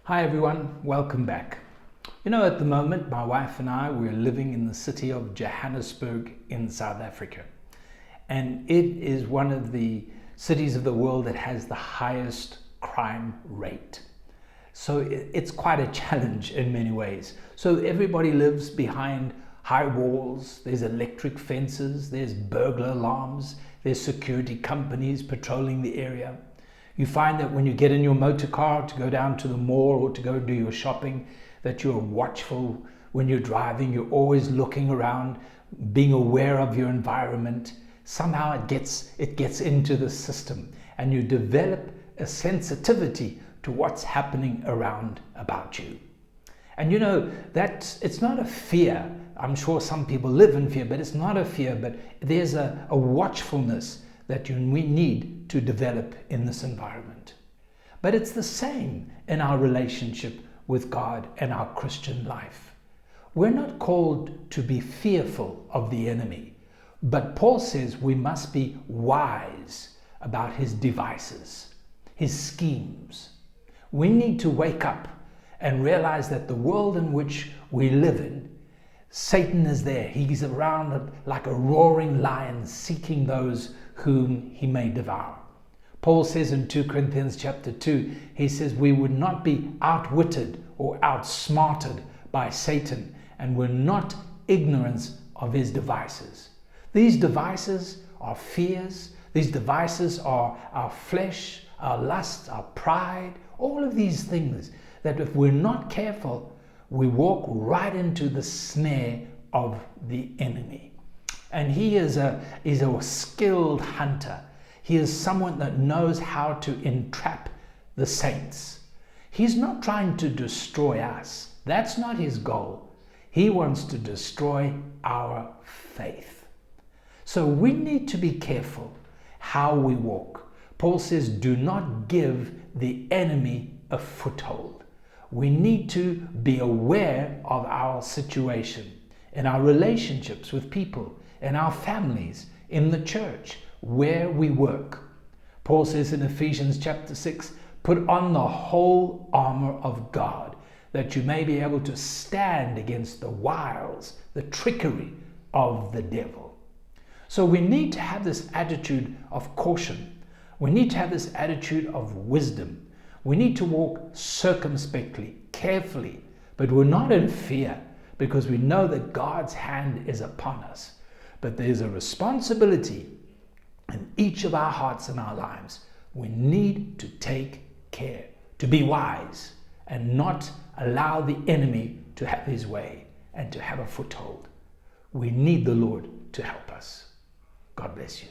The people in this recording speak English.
Hi everyone, welcome back. At the moment, my wife and I, we're living in the city of Johannesburg in South Africa. And it is one of the cities of the world that has the highest crime rate. So it's quite a challenge in many ways. So everybody lives behind high walls, there's electric fences, there's burglar alarms, there's security companies patrolling the area. You find that when you get in your motor car to go down to the mall or to go do your shopping, that you're watchful when you're driving, you're always looking around, being aware of your environment. Somehow it gets into the system and you develop a sensitivity to what's happening around about you. And that it's not a fear. I'm sure some people live in fear, but it's not a fear, but there's a watchfulness that we need to develop in this environment. But it's the same in our relationship with God and our Christian life. We're not called to be fearful of the enemy, but Paul says we must be wise about his devices, his schemes. We need to wake up and realize that the world in which we live in, Satan is there. He's around like a roaring lion seeking those whom he may devour. Paul says in 2 Corinthians chapter 2, he says we would not be outwitted or outsmarted by Satan, and we're not ignorant of his devices. These devices are fears. These devices are our flesh, our lust, our pride, all of these things that if we're not careful, we walk right into the snare of the enemy. And he is a skilled hunter. He is someone that knows how to entrap the saints. He's not trying to destroy us. That's not his goal. He wants to destroy our faith. So we need to be careful how we walk. Paul says, do not give the enemy a foothold. We need to be aware of our situation and our relationships with people, in our families, in the church, where we work. Paul says in Ephesians chapter 6, put on the whole armor of God, that you may be able to stand against the wiles, the trickery of the devil. So we need to have this attitude of caution. We need to have this attitude of wisdom. We need to walk circumspectly, carefully, but we're not in fear because we know that God's hand is upon us. But there's a responsibility in each of our hearts and our lives. We need to take care, to be wise and not allow the enemy to have his way and to have a foothold. We need the Lord to help us. God bless you.